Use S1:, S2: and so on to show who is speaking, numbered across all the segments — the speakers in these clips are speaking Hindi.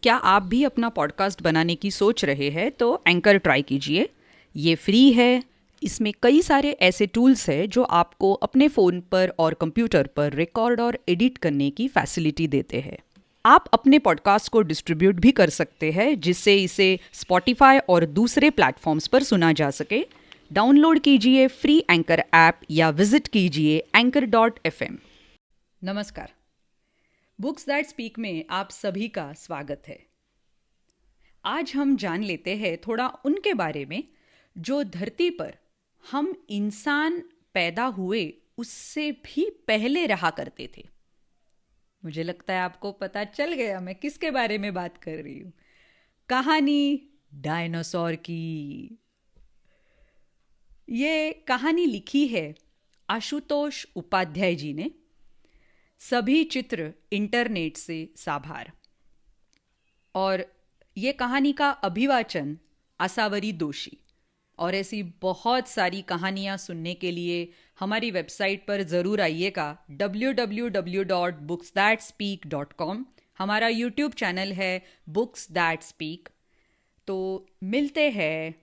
S1: क्या आप भी अपना पॉडकास्ट बनाने की सोच रहे हैं तो एंकर ट्राई कीजिए। ये फ्री है। इसमें कई सारे ऐसे टूल्स हैं जो आपको अपने फ़ोन पर और कंप्यूटर पर रिकॉर्ड और एडिट करने की फैसिलिटी देते हैं। आप अपने पॉडकास्ट को डिस्ट्रीब्यूट भी कर सकते हैं जिससे इसे स्पॉटिफाई और दूसरे प्लेटफॉर्म्स पर सुना जा सके। डाउनलोड कीजिए फ्री एंकर ऐप या विजिट कीजिए anchor.fm। नमस्कार। बुक्स दैट स्पीक में आप सभी का स्वागत है। आज हम जान लेते हैं थोड़ा उनके बारे में जो धरती पर हम इंसान पैदा हुए उससे भी पहले रहा करते थे। मुझे लगता है आपको पता चल गया मैं किसके बारे में बात कर रही हूँ। कहानी डायनासोर की। ये कहानी लिखी है आशुतोष उपाध्याय जी ने। सभी चित्र इंटरनेट से साभार। और ये कहानी का अभिवाचन आसावरी दोषी। और ऐसी बहुत सारी कहानियाँ सुनने के लिए हमारी वेबसाइट पर ज़रूर आइएगा www.booksthatspeak.com। हमारा यूट्यूब चैनल है बुक्स दैट स्पीक। तो मिलते हैं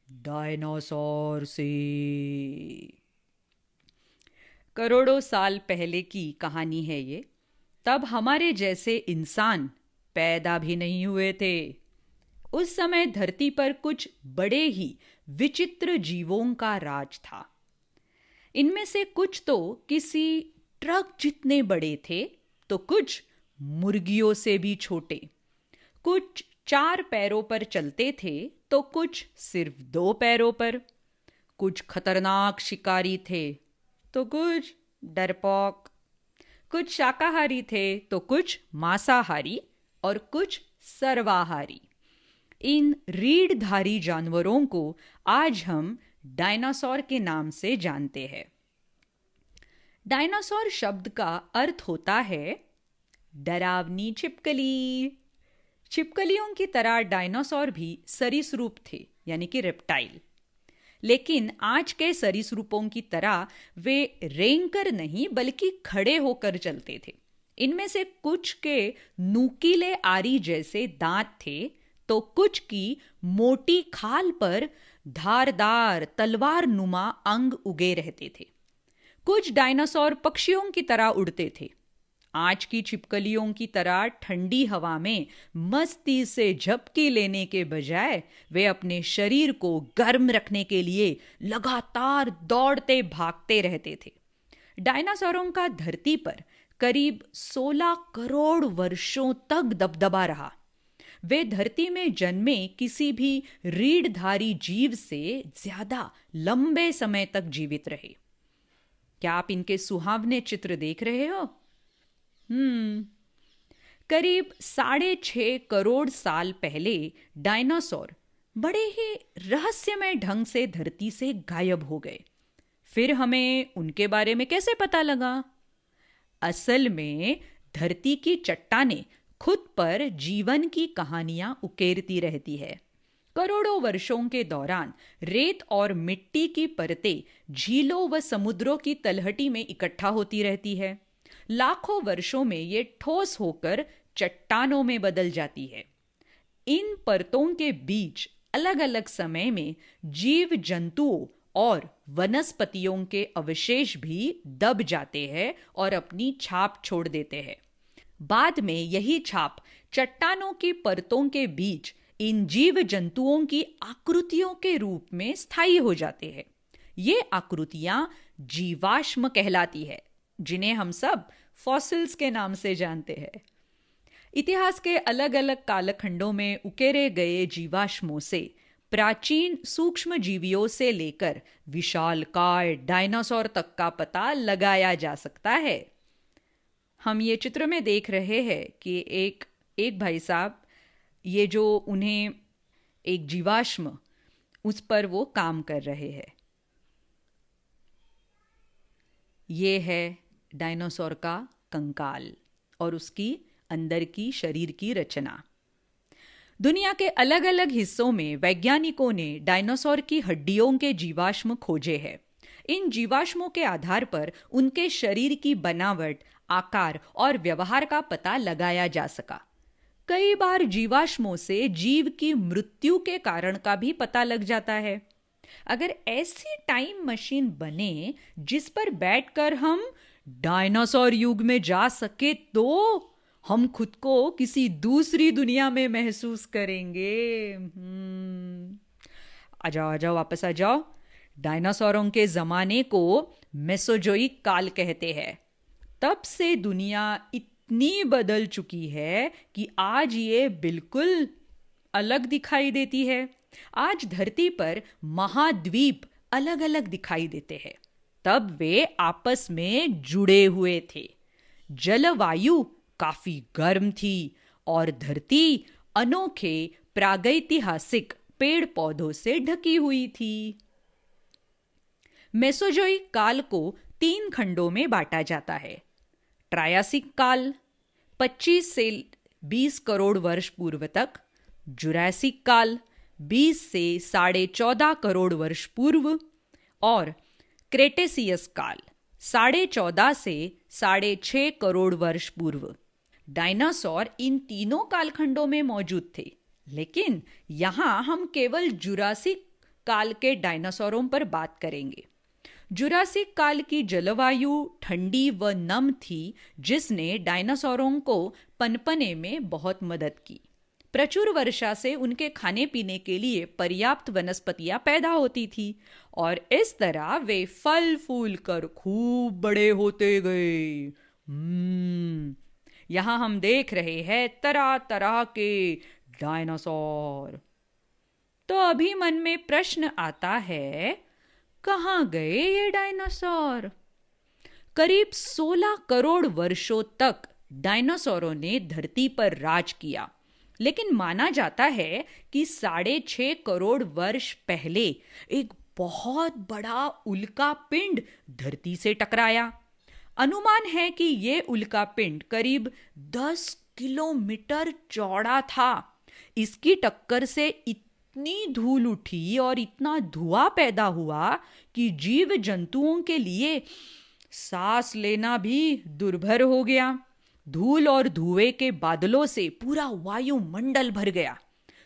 S1: डायनासोर से। करोड़ों साल पहले की कहानी है ये। तब हमारे जैसे इंसान पैदा भी नहीं हुए थे। उस समय धरती पर कुछ बड़े ही विचित्र जीवों का राज था। इनमें से कुछ तो किसी ट्रक जितने बड़े थे तो कुछ मुर्गियों से भी छोटे। कुछ 4 पैरों पर चलते थे तो कुछ सिर्फ 2 पैरों पर। कुछ खतरनाक शिकारी थे तो कुछ डरपोक। कुछ शाकाहारी थे तो कुछ मांसाहारी और कुछ सर्वाहारी। इन रीढ़धारी जानवरों को आज हम डायनासोर के नाम से जानते हैं। डायनासोर शब्द का अर्थ होता है डरावनी छिपकली। छिपकलियों की तरह डायनासोर भी सरीसृप थे यानी कि रेप्टाइल। लेकिन आज के सरीसृपों की तरह वे रेंगकर नहीं बल्कि खड़े होकर चलते थे। इनमें से कुछ के नुकीले आरी जैसे दांत थे तो कुछ की मोटी खाल पर धारदार तलवार नुमा अंग उगे रहते थे। कुछ डायनासोर पक्षियों की तरह उड़ते थे। आज की छिपकलियों की तरह ठंडी हवा में मस्ती से झपकी लेने के बजाय वे अपने शरीर को गर्म रखने के लिए लगातार दौड़ते भागते रहते थे। डायनासोरों का धरती पर करीब 16 करोड़ वर्षों तक दबदबा रहा। वे धरती में जन्मे किसी भी रीढ़धारी जीव से ज्यादा लंबे समय तक जीवित रहे। क्या आप इनके सुहावने चित्र देख रहे हो? करीब 6.5 करोड़ साल पहले डायनासोर बड़े ही रहस्यमय ढंग से धरती से गायब हो गए। फिर हमें उनके बारे में कैसे पता लगा? असल में धरती की चट्टानें खुद पर जीवन की कहानियां उकेरती रहती है। करोड़ों वर्षों के दौरान रेत और मिट्टी की परतें झीलों व समुद्रों की तलहटी में इकट्ठा होती रहती है। लाखों वर्षों में ये ठोस होकर चट्टानों में बदल जाती है। इन परतों के बीच अलग अलग समय में जीव जंतुओं और वनस्पतियों के अवशेष भी दब जाते हैं और अपनी छाप छोड़ देते हैं। बाद में यही छाप चट्टानों की परतों के बीच इन जीव जंतुओं की आकृतियों के रूप में स्थायी हो जाते हैं। ये आकृतियां जीवाश्म कहलाती है जिन्हें हम सब फॉसिल्स के नाम से जानते हैं। इतिहास के अलग अलग कालखंडों में उकेरे गए जीवाश्मों से प्राचीन सूक्ष्म जीवियों से लेकर विशालकाय डायनासोर तक का पता लगाया जा सकता है। हम ये चित्र में देख रहे हैं कि एक भाई साहब ये जो उन्हें एक जीवाश्म उस पर वो काम कर रहे हैं। ये है डायनासोर का कंकाल और उसकी अंदर की शरीर की रचना। दुनिया के अलग अलग हिस्सों में वैज्ञानिकों ने डायनासोर की हड्डियों के जीवाश्म खोजे हैं। इन जीवाश्मों के आधार पर उनके शरीर की बनावट, आकार और व्यवहार का पता लगाया जा सका। कई बार जीवाश्मों से जीव की मृत्यु के कारण का भी पता लग जाता है। अगर ऐसी टाइम मशीन बने जिस पर बैठकर हम डायनासोर युग में जा सके तो हम खुद को किसी दूसरी दुनिया में महसूस करेंगे। आ जाओ आ जाओ, वापस आ जाओ। डायनासोरों के जमाने को मेसोजोइक काल कहते हैं। तब से दुनिया इतनी बदल चुकी है कि आज ये बिल्कुल अलग दिखाई देती है। आज धरती पर महाद्वीप अलग अलग दिखाई देते हैं। तब वे आपस में जुड़े हुए थे। जलवायु काफी गर्म थी और धरती अनोखे प्रागैतिहासिक पेड़ पौधों से ढकी हुई थी। मेसोजोइक काल को 3 खंडों में बांटा जाता है। ट्रायासिक काल 25 से 20 करोड़ वर्ष पूर्व तक, जुरासिक काल 20 से 14.5 करोड़ वर्ष पूर्व और क्रेटेसियस काल 14.5 से 6.5 करोड़ वर्ष पूर्व। डायनासोर इन तीनों कालखंडों में मौजूद थे, लेकिन यहां हम केवल जुरासिक काल के डायनासोरों पर बात करेंगे। जुरासिक काल की जलवायु ठंडी व नम थी, जिसने डायनासोरों को पनपने में बहुत मदद की। प्रचुर वर्षा से उनके खाने पीने के लिए पर्याप्त वनस्पतियां पैदा होती थी और इस तरह वे फल फूल कर खूब बड़े होते गए। यहां हम देख रहे हैं तरह तरह के डायनासोर। तो अभी मन में प्रश्न आता है, कहां गए ये डायनासोर? करीब 16 करोड़ वर्षों तक डायनासोरों ने धरती पर राज किया, लेकिन माना जाता है कि 6.5 करोड़ वर्ष पहले एक बहुत बड़ा उल्का पिंड धरती से टकराया। अनुमान है कि यह उल्का पिंड करीब 10 किलोमीटर चौड़ा था। इसकी टक्कर से इतनी धूल उठी और इतना धुआं पैदा हुआ कि जीव जंतुओं के लिए सांस लेना भी दुर्भर हो गया। धूल और धुएं के बादलों से पूरा वायुमंडल भर गया।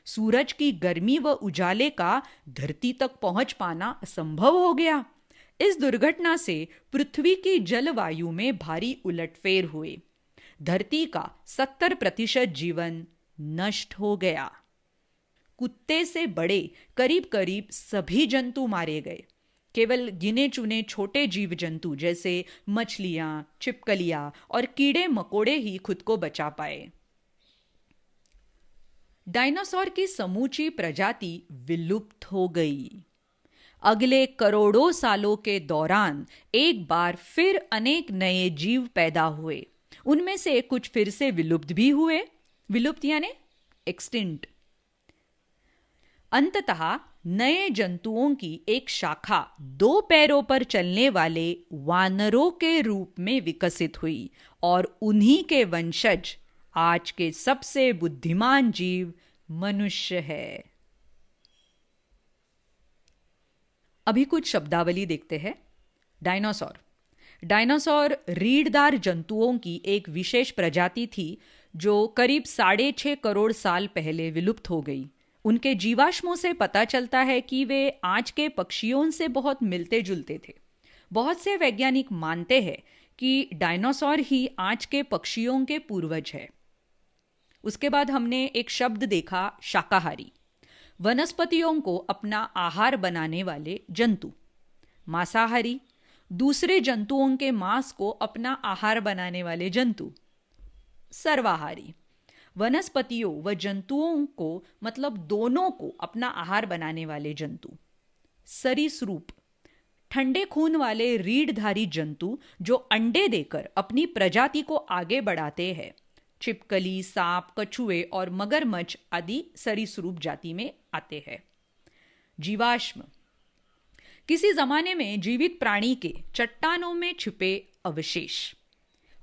S1: सूरज की गर्मी व उजाले का धरती तक पहुंच पाना असंभव हो गया। इस दुर्घटना से पृथ्वी की जलवायु में भारी उलटफेर हुए। धरती का 70% जीवन नष्ट हो गया। कुत्ते से बड़े करीब करीब सभी जंतु मारे गए। केवल गिने चुने छोटे जीव जंतु जैसे मछलियां, छिपकलियां और कीड़े मकोड़े ही खुद को बचा पाए। डायनासोर की समूची प्रजाति विलुप्त हो गई। अगले करोड़ों सालों के दौरान एक बार फिर अनेक नए जीव पैदा हुए। उनमें से कुछ फिर से विलुप्त भी हुए। विलुप्त यानी एक्सटिंक्ट। अंततः नए जंतुओं की एक शाखा 2 पैरों पर चलने वाले वानरों के रूप में विकसित हुई और उन्हीं के वंशज आज के सबसे बुद्धिमान जीव मनुष्य है। अभी कुछ शब्दावली देखते हैं। डायनासोर। डायनासोर रीढ़दार जंतुओं की एक विशेष प्रजाति थी जो करीब 6.5 करोड़ साल पहले विलुप्त हो गई। उनके जीवाश्मों से पता चलता है कि वे आज के पक्षियों से बहुत मिलते जुलते थे। बहुत से वैज्ञानिक मानते हैं कि डायनासोर ही आज के पक्षियों के पूर्वज है। उसके बाद हमने एक शब्द देखा, शाकाहारी। वनस्पतियों को अपना आहार बनाने वाले जंतु। मांसाहारी, दूसरे जंतुओं के मांस को अपना आहार बनाने वाले जंतु। सर्वाहारी, वनस्पतियों व जंतुओं को मतलब दोनों को अपना आहार बनाने वाले जंतु। सरीसृप, ठंडे खून वाले रीढ़धारी जंतु जो अंडे देकर अपनी प्रजाति को आगे बढ़ाते हैं। छिपकली, सांप, कछुए और मगरमच्छ आदि सरीसृप जाति में आते हैं। जीवाश्म, किसी जमाने में जीवित प्राणी के चट्टानों में छिपे अवशेष।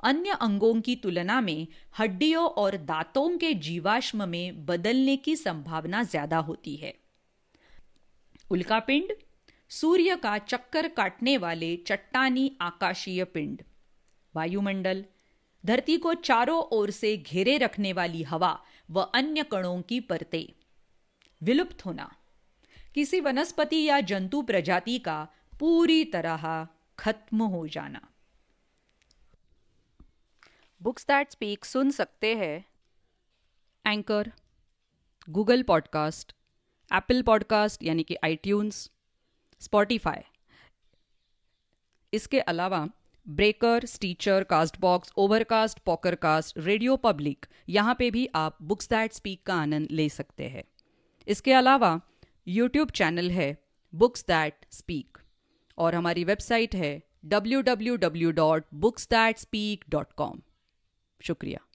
S1: अन्य अंगों की तुलना में हड्डियों और दांतों के जीवाश्म में बदलने की संभावना ज्यादा होती है। उल्कापिंड, सूर्य का चक्कर काटने वाले चट्टानी आकाशीय पिंड। वायुमंडल, धरती को चारों ओर से घेरे रखने वाली हवा व अन्य कणों की परतें। विलुप्त होना, किसी वनस्पति या जंतु प्रजाति का पूरी तरह खत्म हो जाना। बुक्स दैट स्पीक सुन सकते हैं anchor, Google podcast, Apple podcast यानी कि आईट्यून्स, स्पॉटिफाई। इसके अलावा breaker, स्टीचर, Castbox, overcast, पॉकरकास्ट, radio public, यहाँ पे भी आप बुक्स दैट स्पीक का आनंद ले सकते हैं। इसके अलावा यूट्यूब चैनल है बुक्स दैट स्पीक और हमारी वेबसाइट है www.booksthatspeak.com। शुक्रिया।